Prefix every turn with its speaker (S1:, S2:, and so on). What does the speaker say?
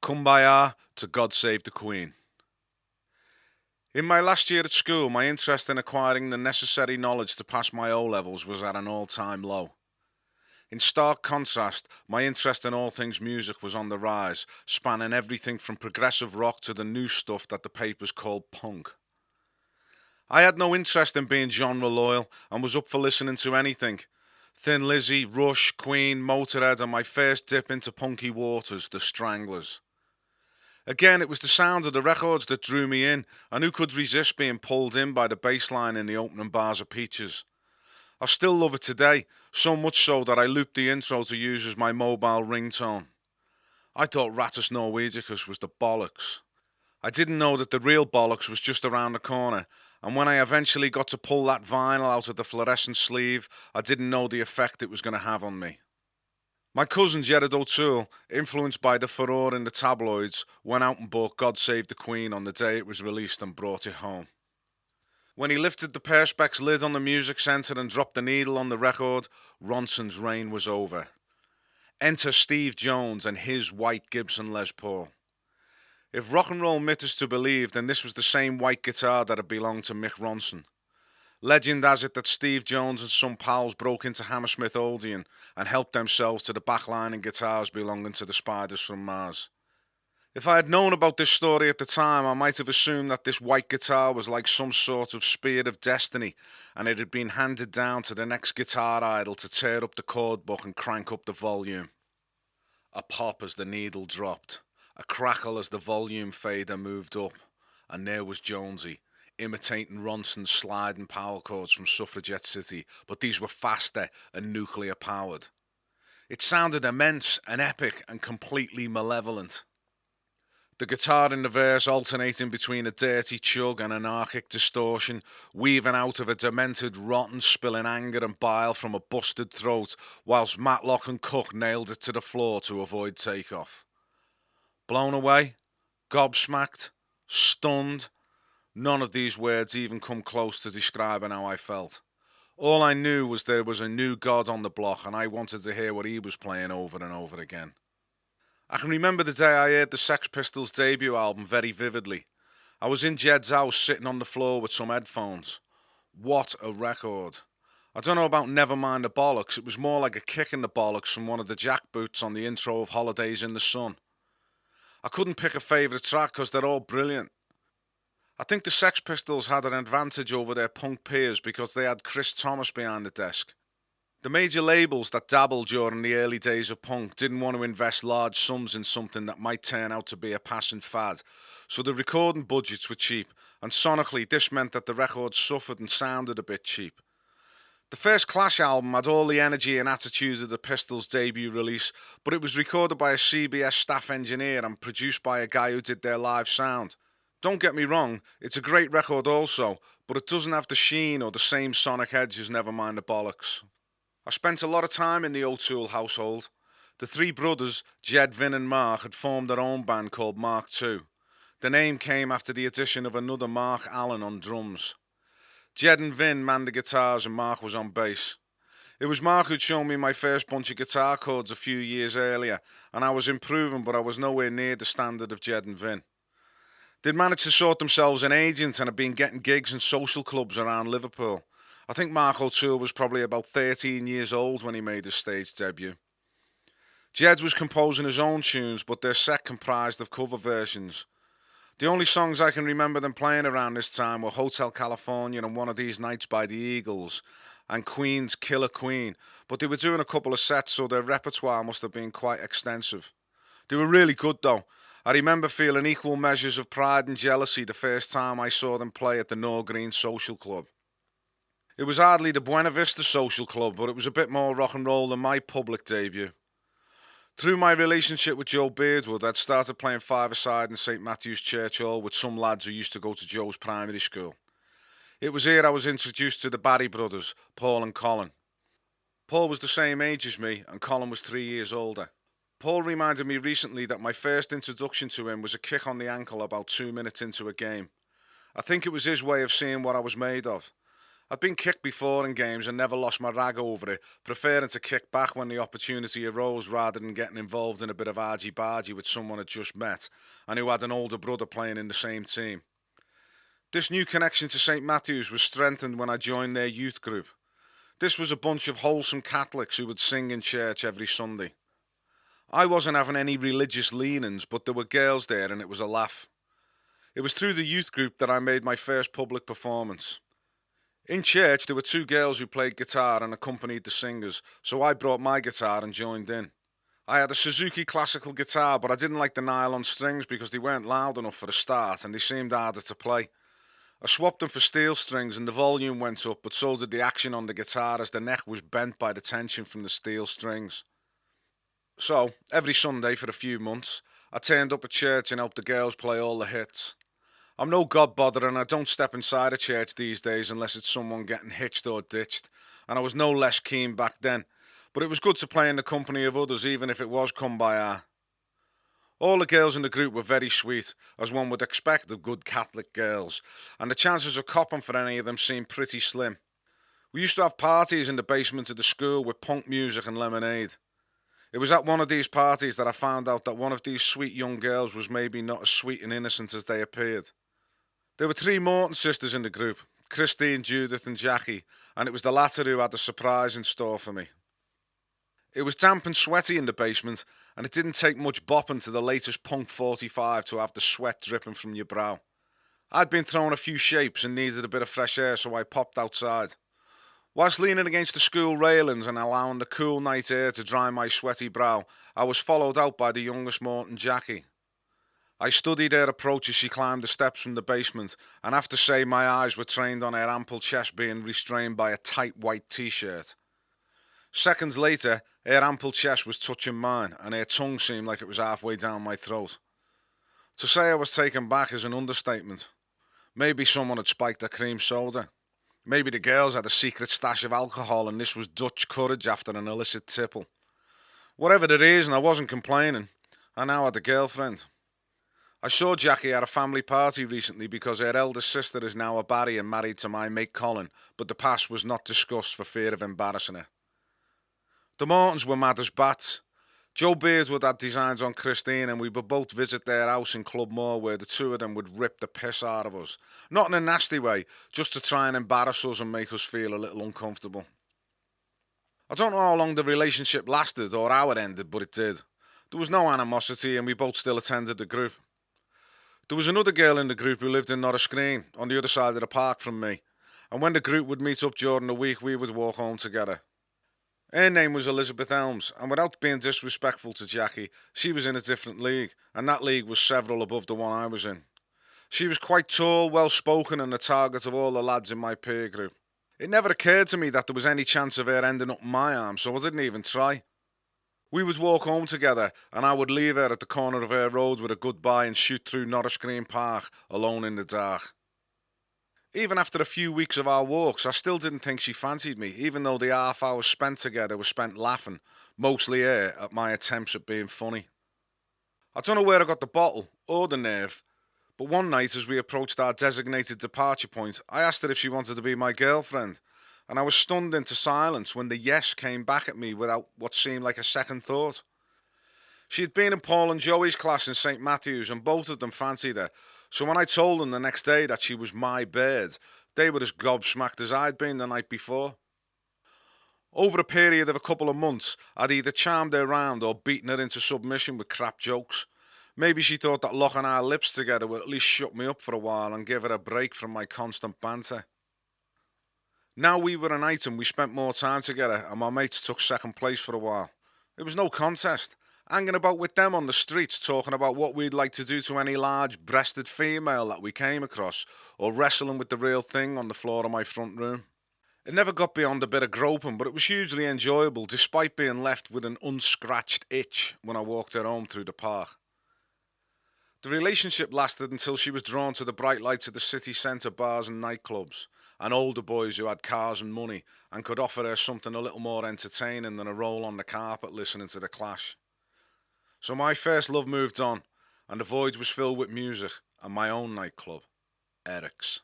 S1: Kumbaya to God Save the Queen. In my last year at school, my interest in acquiring the necessary knowledge to pass my O-levels was at an all-time low. In stark contrast, my interest in all things music was on the rise, spanning everything from progressive rock to the new stuff that the papers called punk. I had no interest in being genre loyal and was up for listening to anything. Thin Lizzy, Rush, Queen, Motorhead, and my first dip into punky waters, the Stranglers. Again, it was the sound of the records that drew me in, and who could resist being pulled in by the bass line in the opening bars of Peaches? I still love it today, so much so that I looped the intro to use as my mobile ringtone. I thought Rattus Norvegicus was the bollocks. I didn't know that the real bollocks was just around the corner, and when I eventually got to pull that vinyl out of the fluorescent sleeve, I didn't know the effect it was going to have on me. My cousin Gerard O'Toole, influenced by the furore in the tabloids, went out and bought God Save the Queen on the day it was released and brought it home. When he lifted the Perspex lid on the music centre and dropped the needle on the record, Ronson's reign was over. Enter Steve Jones and his white Gibson Les Paul. If rock and roll myth is to believe, then this was the same white guitar that had belonged to Mick Ronson. Legend has it that Steve Jones and some pals broke into Hammersmith Odeon and helped themselves to the backlining guitars belonging to the Spiders from Mars. If I had known about this story at the time, I might have assumed that this white guitar was like some sort of spear of destiny, and it had been handed down to the next guitar idol to tear up the chord book and crank up the volume. A pop as the needle dropped, a crackle as the volume fader moved up, and there was Jonesy, imitating Ronson's sliding power chords from Suffragette City, but these were faster and nuclear powered. It sounded immense and epic and completely malevolent. The guitar in the verse alternating between a dirty chug and anarchic distortion, weaving out of a demented rotten spilling anger and bile from a busted throat, whilst Matlock and Cook nailed it to the floor to avoid takeoff. Blown away? Gobsmacked? Stunned? None of these words even come close to describing how I felt. All I knew was there was a new god on the block and I wanted to hear what he was playing over and over again. I can remember the day I heard the Sex Pistols' debut album very vividly. I was in Jed's house sitting on the floor with some headphones. What a record. I don't know about Nevermind the Bollocks, it was more like a kick in the bollocks from one of the jackboots on the intro of Holidays in the Sun. I couldn't pick a favourite track because they're all brilliant. I think the Sex Pistols had an advantage over their punk peers because they had Chris Thomas behind the desk. The major labels that dabbled during the early days of punk didn't want to invest large sums in something that might turn out to be a passing fad, so the recording budgets were cheap, and sonically this meant that the records suffered and sounded a bit cheap. The first Clash album had all the energy and attitude of the Pistols' debut release, but it was recorded by a CBS staff engineer and produced by a guy who did their live sound. Don't get me wrong, it's a great record also, but it doesn't have the sheen or the same sonic edge as Nevermind the Bollocks. I spent a lot of time in the O'Toole household. The three brothers, Jed, Vin and Mark, had formed their own band called Mark II. The name came after the addition of another Mark Allen on drums. Jed and Vin manned the guitars and Mark was on bass. It was Mark who'd shown me my first bunch of guitar chords a few years earlier, and I was improving, but I was nowhere near the standard of Jed and Vin. They'd managed to sort themselves an agent and had been getting gigs in social clubs around Liverpool. I think Mark O'Toole was probably about 13 years old when he made his stage debut. Jed was composing his own tunes, but their set comprised of cover versions. The only songs I can remember them playing around this time were Hotel California and One of These Nights by the Eagles, and Queen's Killer Queen, but they were doing a couple of sets, so their repertoire must have been quite extensive. They were really good though. I remember feeling equal measures of pride and jealousy the first time I saw them play at the Nor Green Social Club. It was hardly the Buena Vista Social Club, but it was a bit more rock and roll than my public debut. Through my relationship with Joe Beardwood, I'd started playing five-a-side in St Matthew's Church Hall with some lads who used to go to Joe's primary school. It was here I was introduced to the Barry brothers, Paul and Colin. Paul was the same age as me, and Colin was 3 years older. Paul reminded me recently that my first introduction to him was a kick on the ankle about 2 minutes into a game. I think it was his way of seeing what I was made of. I'd been kicked before in games and never lost my rag over it, preferring to kick back when the opportunity arose rather than getting involved in a bit of argy-bargy with someone I'd just met and who had an older brother playing in the same team. This new connection to St Matthew's was strengthened when I joined their youth group. This was a bunch of wholesome Catholics who would sing in church every Sunday. I wasn't having any religious leanings, but there were girls there and it was a laugh. It was through the youth group that I made my first public performance. In church, there were two girls who played guitar and accompanied the singers, so I brought my guitar and joined in. I had a Suzuki classical guitar, but I didn't like the nylon strings because they weren't loud enough for a start and they seemed harder to play. I swapped them for steel strings and the volume went up, but so did the action on the guitar as the neck was bent by the tension from the steel strings. So, every Sunday for a few months, I turned up at church and helped the girls play all the hits. I'm no god bother and I don't step inside a church these days unless it's someone getting hitched or ditched, and I was no less keen back then, but it was good to play in the company of others even if it was Kumbaya. All the girls in the group were very sweet, as one would expect of good Catholic girls, and the chances of copping for any of them seemed pretty slim. We used to have parties in the basement of the school with punk music and lemonade. It was at one of these parties that I found out that one of these sweet young girls was maybe not as sweet and innocent as they appeared. There were three Morton sisters in the group, Christine, Judith and Jackie, and it was the latter who had a surprise in store for me. It was damp and sweaty in the basement, and it didn't take much bopping to the latest Punk 45 to have the sweat dripping from your brow. I'd been throwing a few shapes and needed a bit of fresh air, so I popped outside. Whilst leaning against the school railings and allowing the cool night air to dry my sweaty brow, I was followed out by the youngest Morton, Jackie. I studied her approach as she climbed the steps from the basement, and have to say my eyes were trained on her ample chest being restrained by a tight white t-shirt. Seconds later, her ample chest was touching mine, and her tongue seemed like it was halfway down my throat. To say I was taken back is an understatement. Maybe someone had spiked a cream soda. Maybe the girls had a secret stash of alcohol and this was Dutch courage after an illicit tipple. Whatever the reason, I wasn't complaining. I now had a girlfriend. I saw Jackie at a family party recently because her eldest sister is now a Barry and married to my mate Colin, but the past was not discussed for fear of embarrassing her. The Mortons were mad as bats. Joe Beardwood had designs on Christine and we would both visit their house in Club Moor where the two of them would rip the piss out of us. Not in a nasty way, just to try and embarrass us and make us feel a little uncomfortable. I don't know how long the relationship lasted or how it ended, but it did. There was no animosity and we both still attended the group. There was another girl in the group who lived in Norris Green, on the other side of the park from me, and when the group would meet up during the week we would walk home together. Her name was Elizabeth Elms, and without being disrespectful to Jackie, she was in a different league, and that league was several above the one I was in. She was quite tall, well-spoken, and the target of all the lads in my peer group. It never occurred to me that there was any chance of her ending up in my arms, so I didn't even try. We would walk home together, and I would leave her at the corner of her road with a goodbye and shoot through Norris Green Park, alone in the dark. Even after a few weeks of our walks, I still didn't think she fancied me, even though the half hours spent together were spent laughing, mostly her, at my attempts at being funny. I don't know where I got the bottle, or the nerve, but one night as we approached our designated departure point, I asked her if she wanted to be my girlfriend, and I was stunned into silence when the yes came back at me without what seemed like a second thought. She had been in Paul and Joey's class in St Matthew's and both of them fancied her, so when I told them the next day that she was my bird, they were as gobsmacked as I'd been the night before. Over a period of a couple of months, I'd either charmed her round or beaten her into submission with crap jokes. Maybe she thought that locking our lips together would at least shut me up for a while and give her a break from my constant banter. Now we were an item, we spent more time together and my mates took second place for a while. It was no contest. Hanging about with them on the streets talking about what we'd like to do to any large-breasted female that we came across, or wrestling with the real thing on the floor of my front room. It never got beyond a bit of groping, but it was hugely enjoyable despite being left with an unscratched itch when I walked her home through the park. The relationship lasted until she was drawn to the bright lights of the city centre bars and nightclubs, and older boys who had cars and money and could offer her something a little more entertaining than a roll on the carpet listening to The Clash. So my first love moved on, and the void was filled with music and my own nightclub, Eric's.